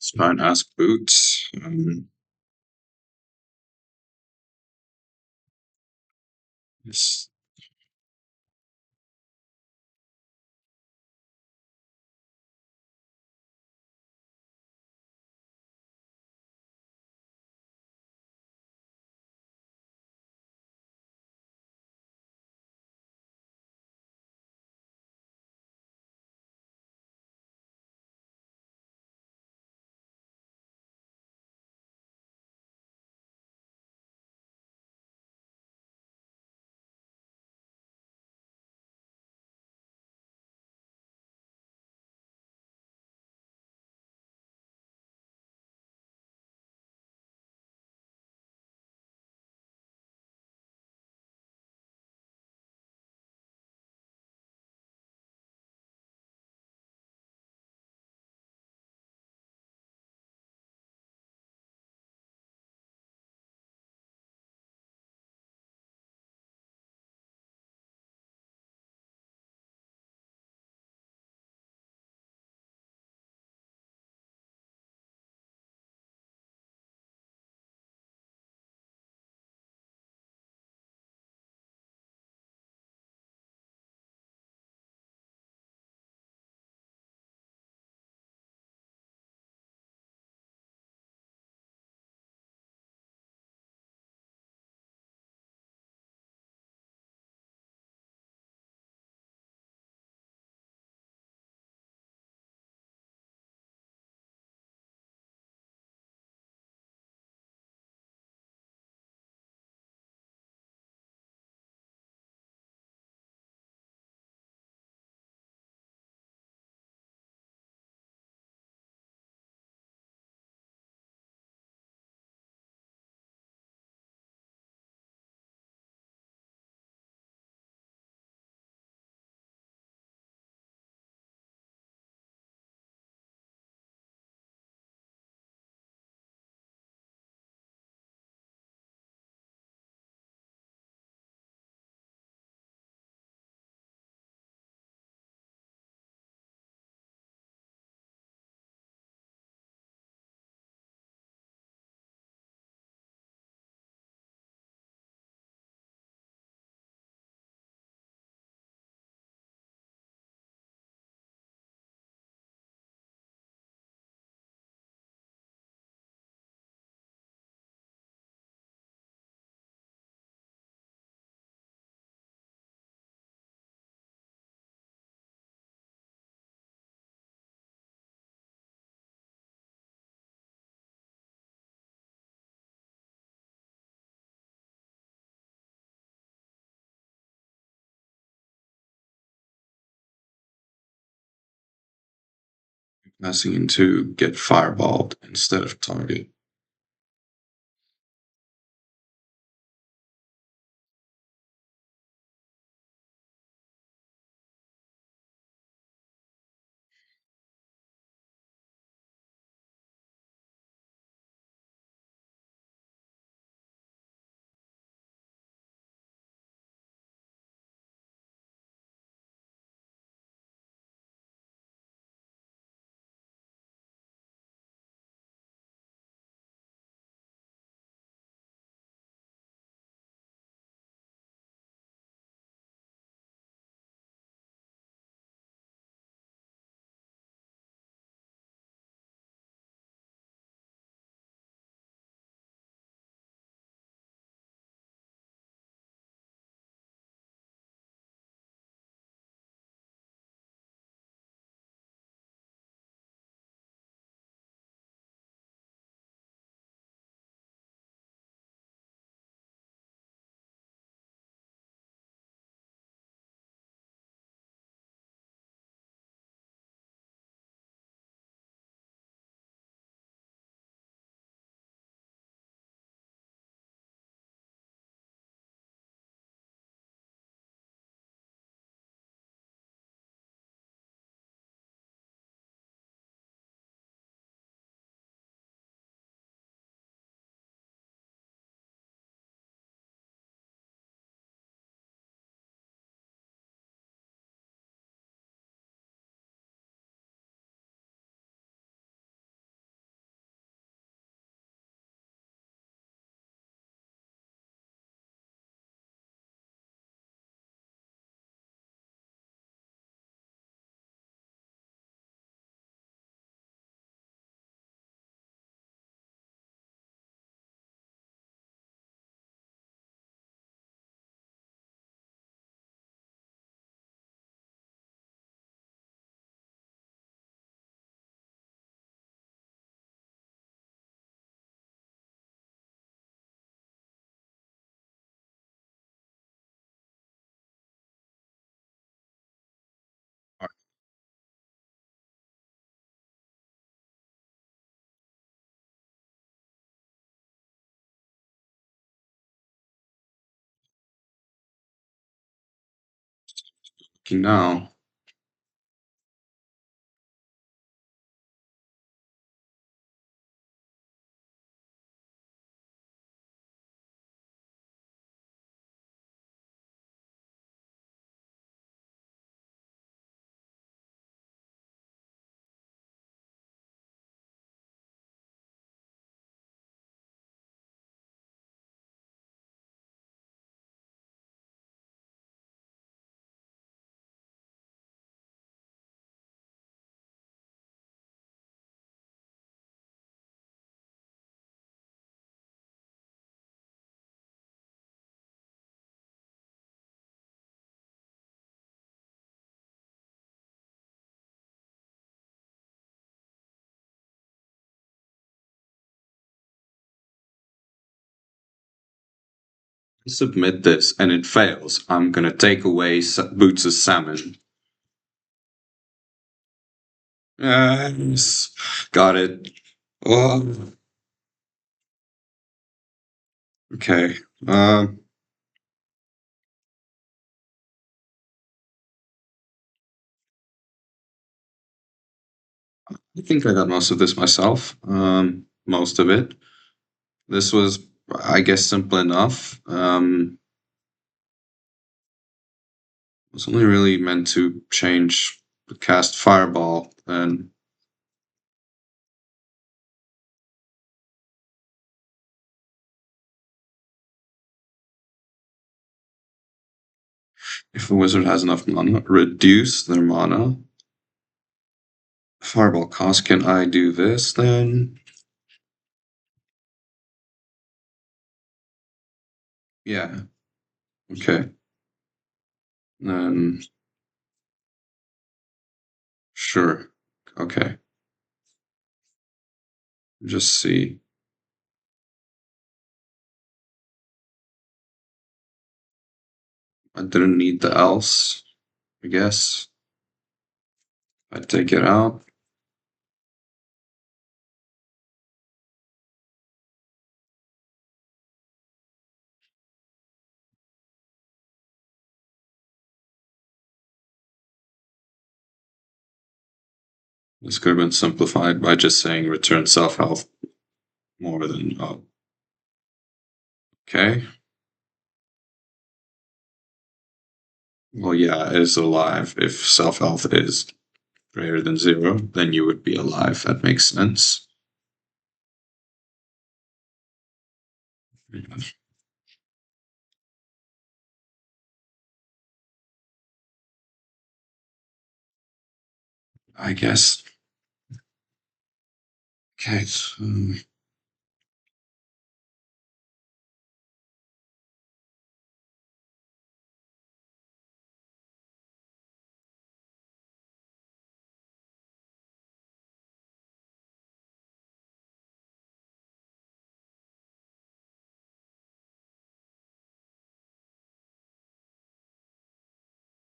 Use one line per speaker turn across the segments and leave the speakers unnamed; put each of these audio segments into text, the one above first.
Let's try and ask boot. Yes. Passing into get fireballed instead of target. Working now. Submit this and it fails. I'm gonna take away Boots' salmon. Yes, got it. Oh, okay. I think I got most of this myself. Most of it. This was, I guess, simple enough. It was only really meant to change the cast fireball, and if a wizard has enough mana, reduce their mana. Fireball cost. Can I do this then? Yeah. Okay. Then sure. Okay. Just see. I didn't need the else, I guess. I take it out. This could have been simplified by just saying return self health more than okay. Well, yeah, it is alive. If self health is greater than 0, then you would be alive. That makes sense. I guess. Okay.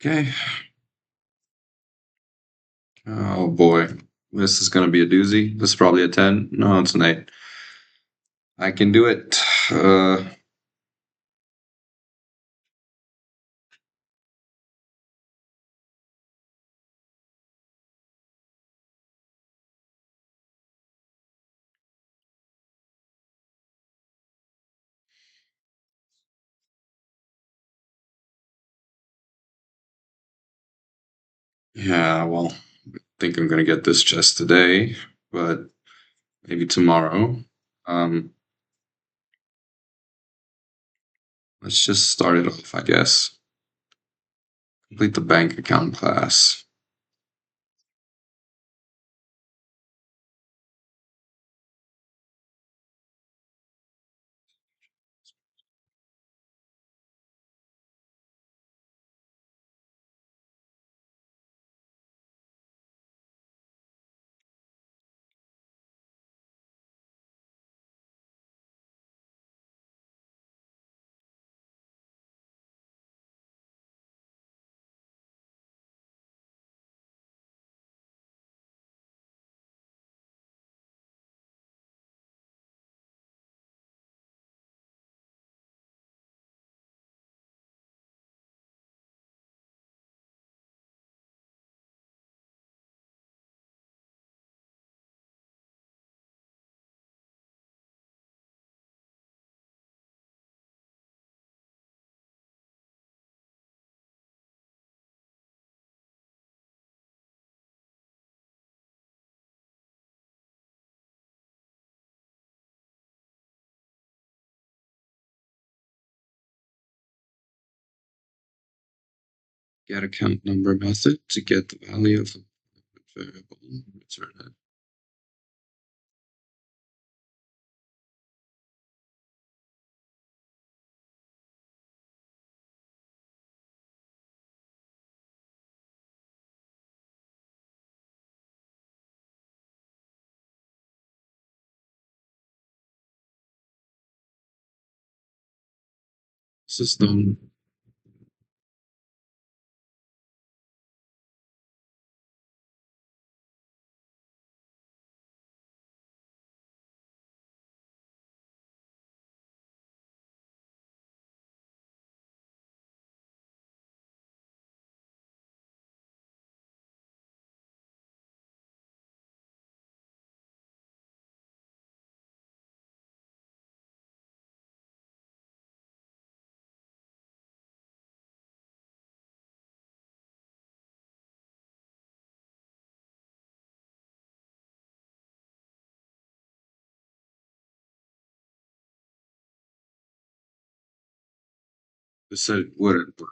Okay. Oh boy. This is going to be a doozy. This is probably a 10. No, it's an 8. I can do it. Yeah, well, I think I'm going to get this chest today, but maybe tomorrow. Um, let's just start it off, I guess. Complete the bank account class. get account number method to get the value of a variable, return it. This is done. It said it wouldn't work.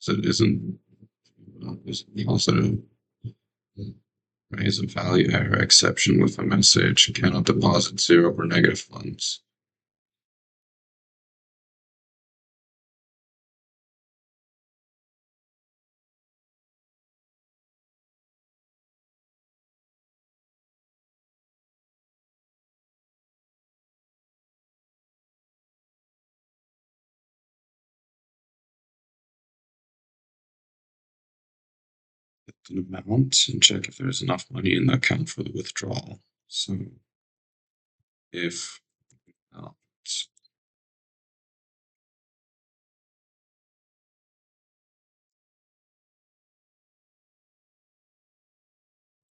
So it isn't positive. Raise a value error exception with a message. Cannot deposit 0 or negative funds. An amount and check if there's enough money in the account for the withdrawal. So if not,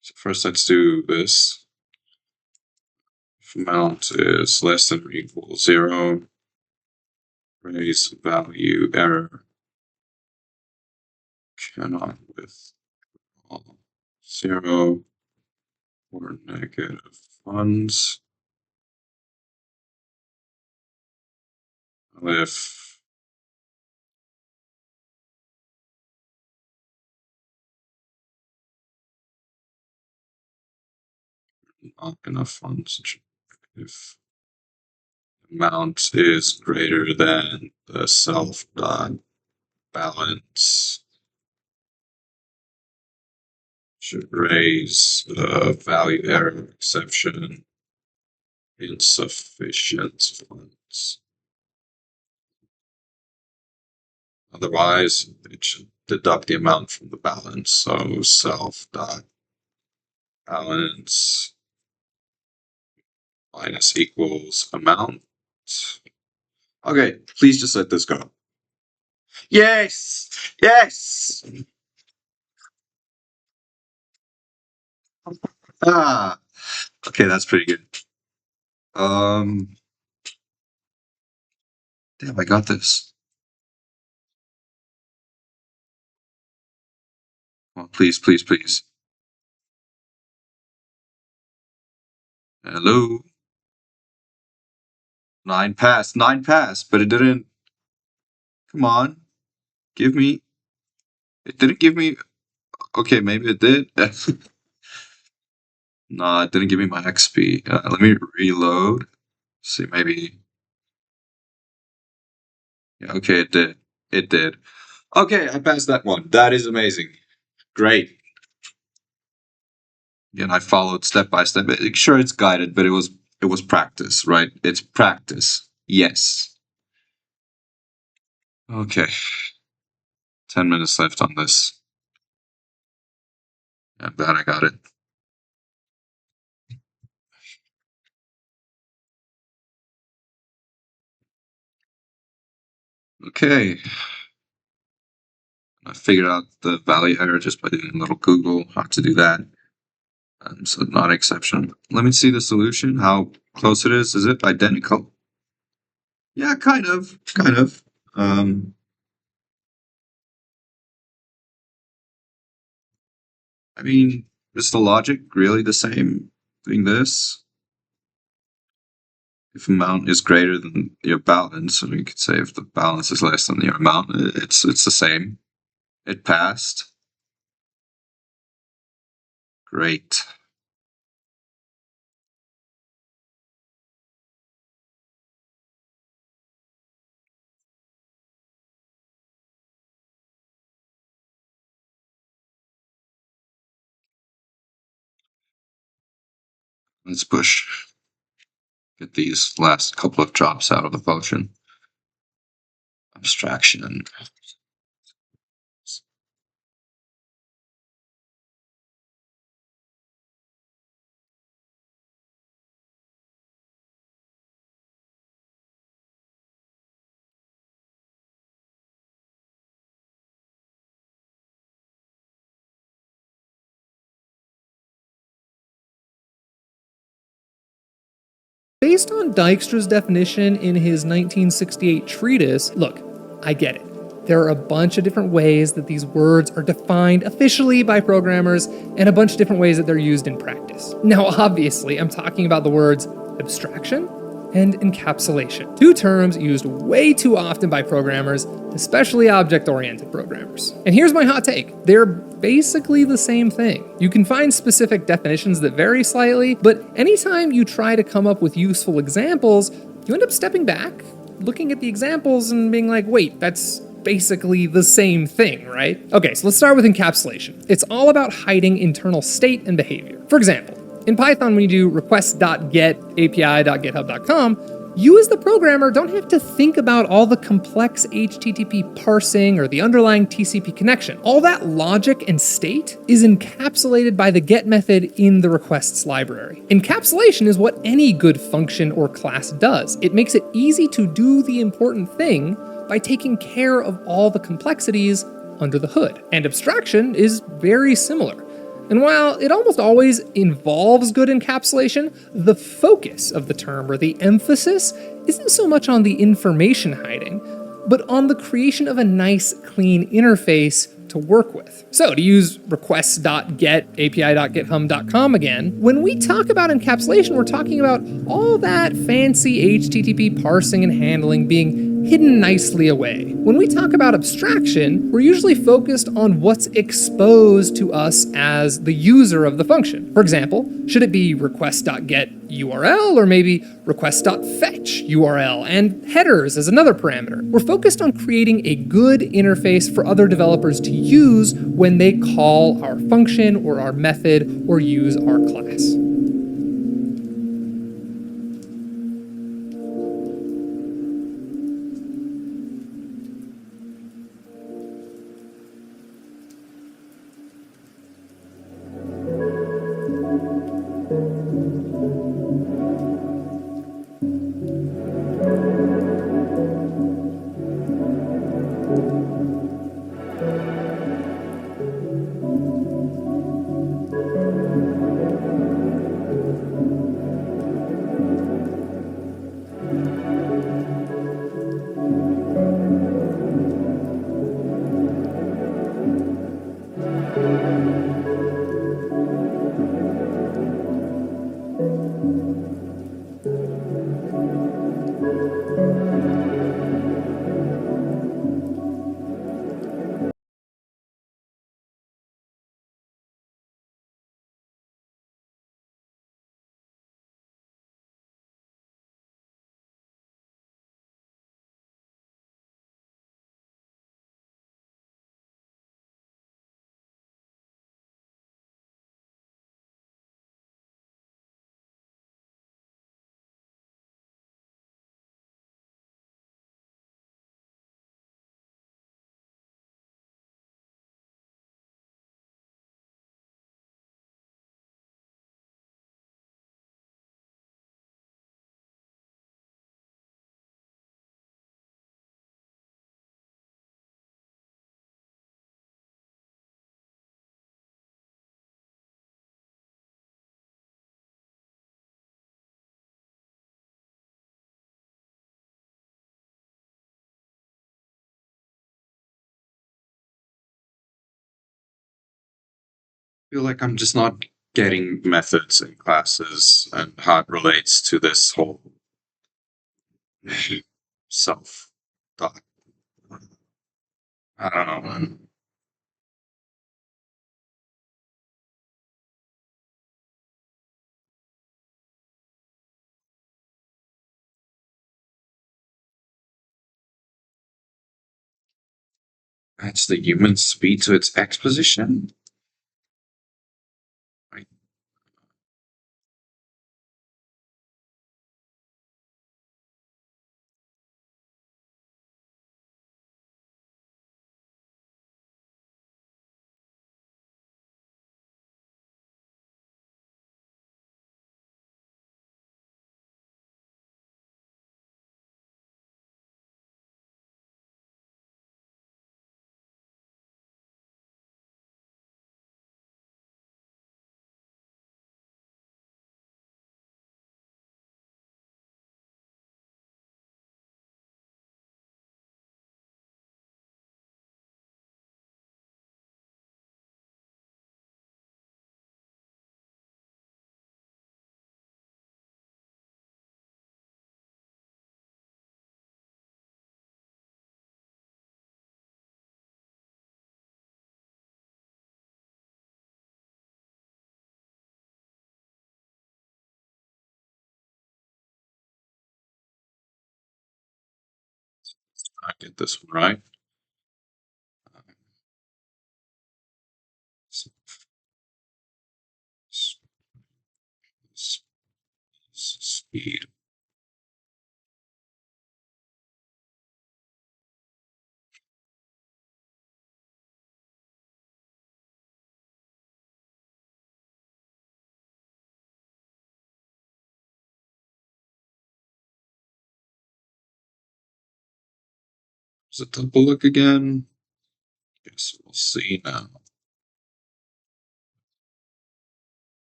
so first let's do this. If amount is less than or equal 0, raise value error cannot withdraw 0 or negative funds. If not enough funds, if amount is greater than the self dot balance, should raise value error exception, insufficient funds. Otherwise, it should deduct the amount from the balance. So self dot balance minus equals amount. Okay, please just let this go. Yes! Yes! Ah, okay, that's pretty good. Damn, I got this. Oh, please, please, please. Hello? 9 passed, but it didn't. Come on. Give me. It didn't give me. Okay, maybe it did. No, it didn't give me my XP. Let me reload. See, maybe. Yeah, okay, it did. It did. Okay, I passed that one. That is amazing. Great. Again, I followed step by step. Sure, it's guided, but it was practice, right? It's practice. Yes. Okay. 10 minutes left on this. I'm glad I got it. Okay. I figured out the value error just by doing a little Google how to do that. So not exception. Let me see the solution, how close it is. Is it identical? Yeah, kind of. I mean, is the logic really the same doing this? If amount is greater than your balance, so you could say if the balance is less than your amount, it's the same. It passed. Great. Let's push. Get these last couple of drops out of the function. Abstraction.
Based on Dijkstra's definition in his 1968 treatise, look, I get it. There are a bunch of different ways that these words are defined officially by programmers and a bunch of different ways that they're used in practice. Now, obviously, I'm talking about the words abstraction and encapsulation, two terms used way too often by programmers especially object-oriented programmers. And here's my hot take. They're basically the same thing. You can find specific definitions that vary slightly, but anytime you try to come up with useful examples, you end up stepping back, looking at the examples and being like, wait, that's basically the same thing, right? Okay, so let's start with encapsulation. It's all about hiding internal state and behavior. For example, in Python, when you do request.get api.github.com, you as the programmer don't have to think about all the complex HTTP parsing or the underlying TCP connection. All that logic and state is encapsulated by the get method in the requests library. Encapsulation is what any good function or class does. It makes it easy to do the important thing by taking care of all the complexities under the hood. And abstraction is very similar. And while it almost always involves good encapsulation, the focus of the term, or the emphasis, isn't so much on the information hiding, but on the creation of a nice, clean interface to work with. So to use requests.get api.github.com again, when we talk about encapsulation, we're talking about all that fancy HTTP parsing and handling being hidden nicely away. When we talk about abstraction, we're usually focused on what's exposed to us as the user of the function. For example, should it be request.get URL or maybe request.fetch URL, and headers as another parameter? We're focused on creating a good interface for other developers to use when they call our function or our method or use our class.
Feel like I'm just not getting methods and classes and how it relates to this whole self thought. I don't know, man. That's the human speed to its exposition. Right. I get this one right. Speed. Does it double look again? Guess we'll see now.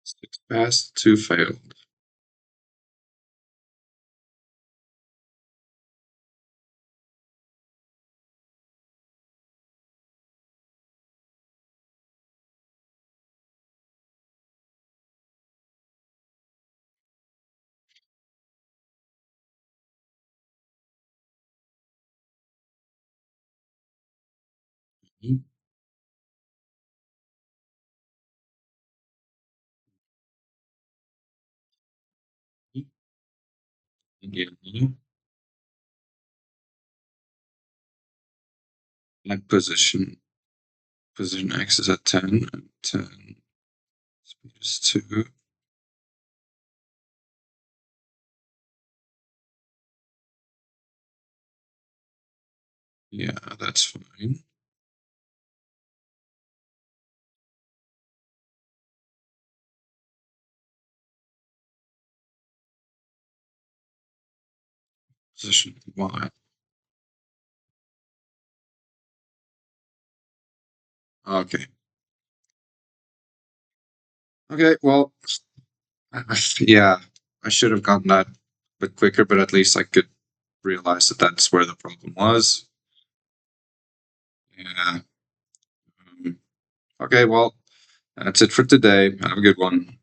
Six passed, two failed. Again, like position X is at 10, and 10 speed is 2. Yeah, that's fine. Position Y. Okay. Okay, well, yeah, I should have gotten that a bit quicker, but at least I could realize that that's where the problem was. Yeah. Okay, well, that's it for today. Have a good one.